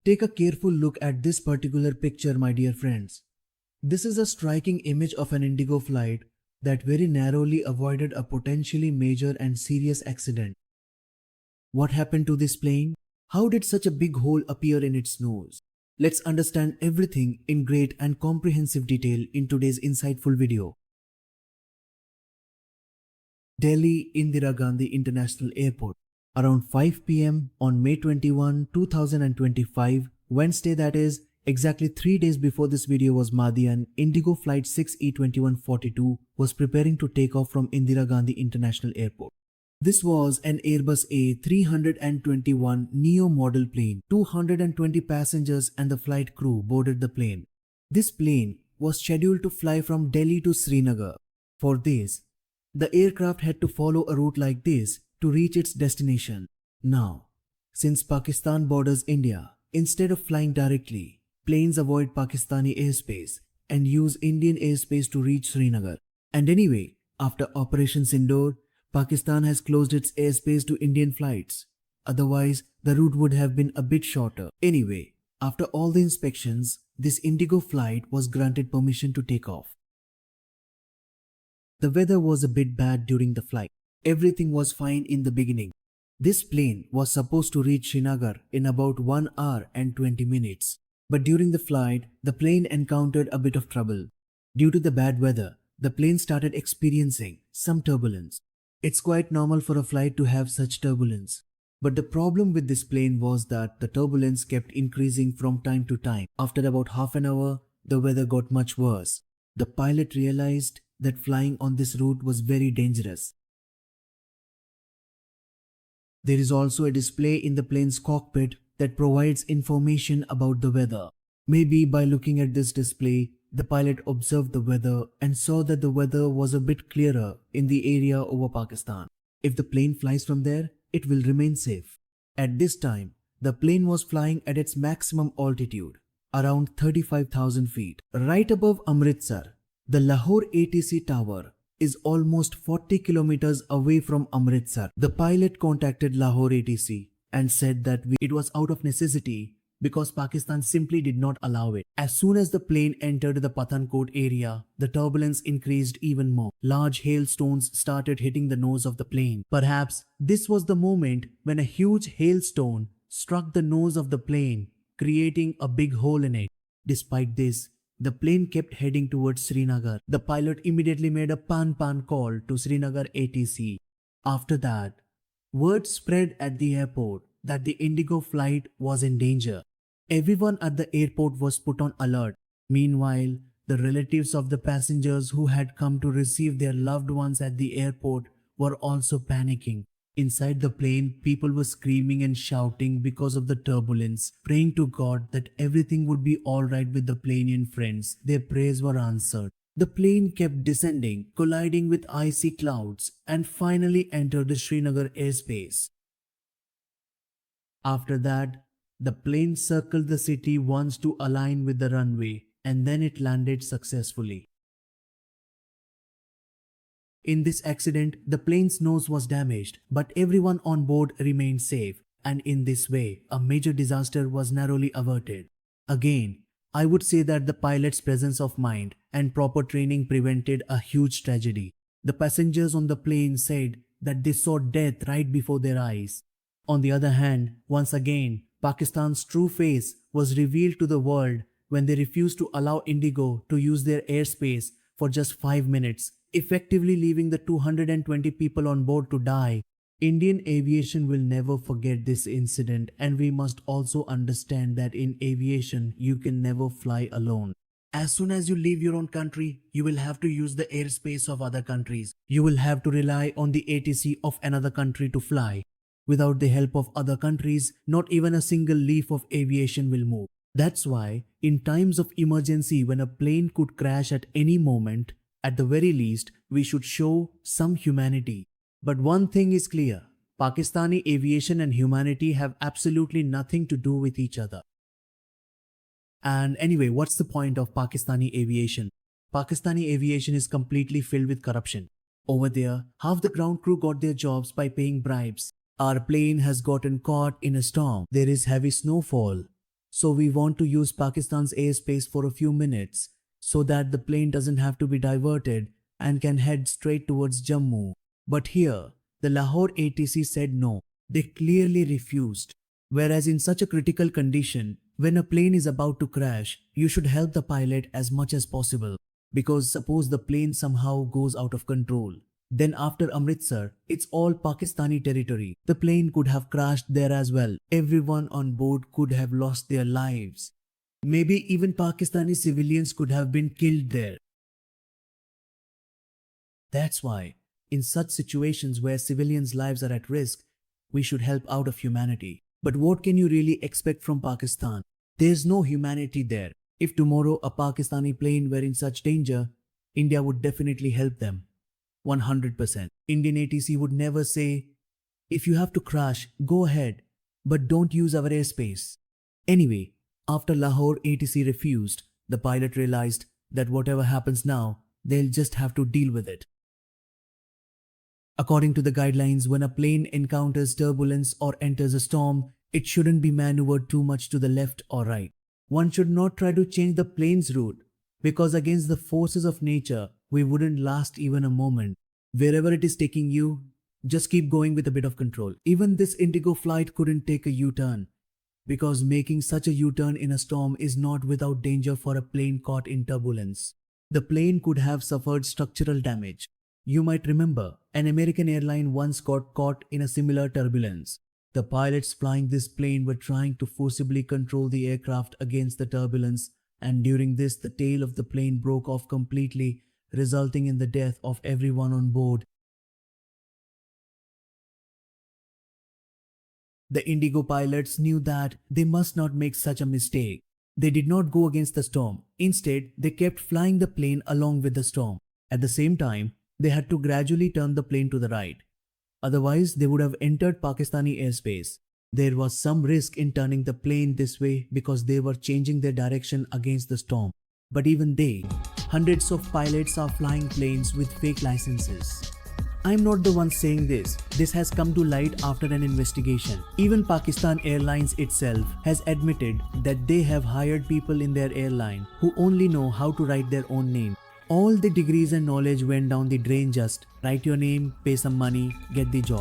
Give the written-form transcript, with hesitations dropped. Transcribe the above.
Take a careful look at this particular picture, my dear friends. This is a striking image of an Indigo flight that very narrowly avoided a potentially major and serious accident. What happened to this plane? How did such a big hole appear in its nose? Let's understand everything in great and comprehensive detail in today's insightful video. Delhi Indira Gandhi International Airport. Around 5 p.m. on May 21, 2025, Wednesday, that is, exactly 3 days before this video was made, an Indigo Flight 6E2142 was preparing to take off from Indira Gandhi International Airport. This was an Airbus A321 Neo model plane. 220 passengers and the flight crew boarded the plane. This plane was scheduled to fly from Delhi to Srinagar. For this, the aircraft had to follow a route like this to reach its destination. Now, since Pakistan borders India, instead of flying directly, planes avoid Pakistani airspace and use Indian airspace to reach Srinagar. And anyway, after Operation Sindoor, Pakistan has closed its airspace to Indian flights. Otherwise, the route would have been a bit shorter. Anyway, after all the inspections, this Indigo flight was granted permission to take off. The weather was a bit bad during the flight. Everything was fine in the beginning. This plane was supposed to reach Srinagar in about 1 hour and 20 minutes. But during the flight, the plane encountered a bit of trouble. Due to the bad weather, the plane started experiencing some turbulence. It's quite normal for a flight to have such turbulence. But the problem with this plane was that the turbulence kept increasing from time to time. After about half an hour, the weather got much worse. The pilot realized that flying on this route was very dangerous. There is also a display in the plane's cockpit that provides information about the weather. Maybe by looking at this display, the pilot observed the weather and saw that the weather was a bit clearer in the area over Pakistan. If the plane flies from there, it will remain safe. At this time, the plane was flying at its maximum altitude, around 35,000 feet, right above Amritsar. The Lahore ATC tower is almost 40 kilometers away from Amritsar. The pilot contacted Lahore ATC and said that it was out of necessity because Pakistan simply did not allow it. As soon as the plane entered the Pathankot area, the turbulence increased even more. Large hailstones started hitting the nose of the plane. Perhaps this was the moment when a huge hailstone struck the nose of the plane, creating a big hole in it. Despite this, the plane kept heading towards Srinagar. The pilot immediately made a pan call to Srinagar ATC. After that, word spread at the airport that the Indigo flight was in danger. Everyone at the airport was put on alert. Meanwhile, the relatives of the passengers who had come to receive their loved ones at the airport were also panicking. Inside the plane, people were screaming and shouting because of the turbulence, praying to God that everything would be alright with the plane and friends. Their prayers were answered. The plane kept descending, colliding with icy clouds, and finally entered the Srinagar airspace. After that, the plane circled the city once to align with the runway, and then it landed successfully. In this accident, the plane's nose was damaged, but everyone on board remained safe, and in this way, a major disaster was narrowly averted. Again, I would say that the pilot's presence of mind and proper training prevented a huge tragedy. The passengers on the plane said that they saw death right before their eyes. On the other hand, once again, Pakistan's true face was revealed to the world when they refused to allow Indigo to use their airspace for just 5 minutes, effectively leaving the 220 people on board to die. Indian aviation will never forget this incident, and we must also understand that in aviation, you can never fly alone. As soon as you leave your own country, you will have to use the airspace of other countries. You will have to rely on the ATC of another country to fly. Without the help of other countries, not even a single leaf of aviation will move. That's why, in times of emergency when a plane could crash at any moment, at the very least, we should show some humanity. But one thing is clear, Pakistani aviation and humanity have absolutely nothing to do with each other. And anyway, what's the point of Pakistani aviation? Pakistani aviation is completely filled with corruption. Over there, half the ground crew got their jobs by paying bribes. Our plane has gotten caught in a storm. There is heavy snowfall. So we want to use Pakistan's airspace for a few minutes so that the plane doesn't have to be diverted and can head straight towards Jammu. But here, the Lahore ATC said no. They clearly refused. Whereas in such a critical condition, when a plane is about to crash, you should help the pilot as much as possible. Because suppose the plane somehow goes out of control. Then after Amritsar, it's all Pakistani territory. The plane could have crashed there as well. Everyone on board could have lost their lives. Maybe even Pakistani civilians could have been killed there. That's why, in such situations where civilians' lives are at risk, we should help out of humanity. But what can you really expect from Pakistan? There's no humanity there. If tomorrow a Pakistani plane were in such danger, India would definitely help them. 100%. Indian ATC would never say, if you have to crash, go ahead, but don't use our airspace. Anyway, after Lahore ATC refused, the pilot realized that whatever happens now, they'll just have to deal with it. According to the guidelines, when a plane encounters turbulence or enters a storm, it shouldn't be maneuvered too much to the left or right. One should not try to change the plane's route, because against the forces of nature, we wouldn't last even a moment. Wherever it is taking you, just keep going with a bit of control. Even this Indigo flight couldn't take a U-turn, because making such a U-turn in a storm is not without danger for a plane caught in turbulence. The plane could have suffered structural damage. You might remember, an American airline once got caught in a similar turbulence. The pilots flying this plane were trying to forcibly control the aircraft against the turbulence, and during this the tail of the plane broke off completely, resulting in the death of everyone on board. The Indigo pilots knew that they must not make such a mistake. They did not go against the storm. Instead, they kept flying the plane along with the storm. At the same time, they had to gradually turn the plane to the right. Otherwise, they would have entered Pakistani airspace. There was some risk in turning the plane this way because they were changing their direction against the storm. But even they, hundreds of pilots are flying planes with fake licenses. I'm not the one saying this. This has come to light after an investigation. Even Pakistan Airlines itself has admitted that they have hired people in their airline who only know how to write their own name. All the degrees and knowledge went down the drain. Just write your name, pay some money, get the job.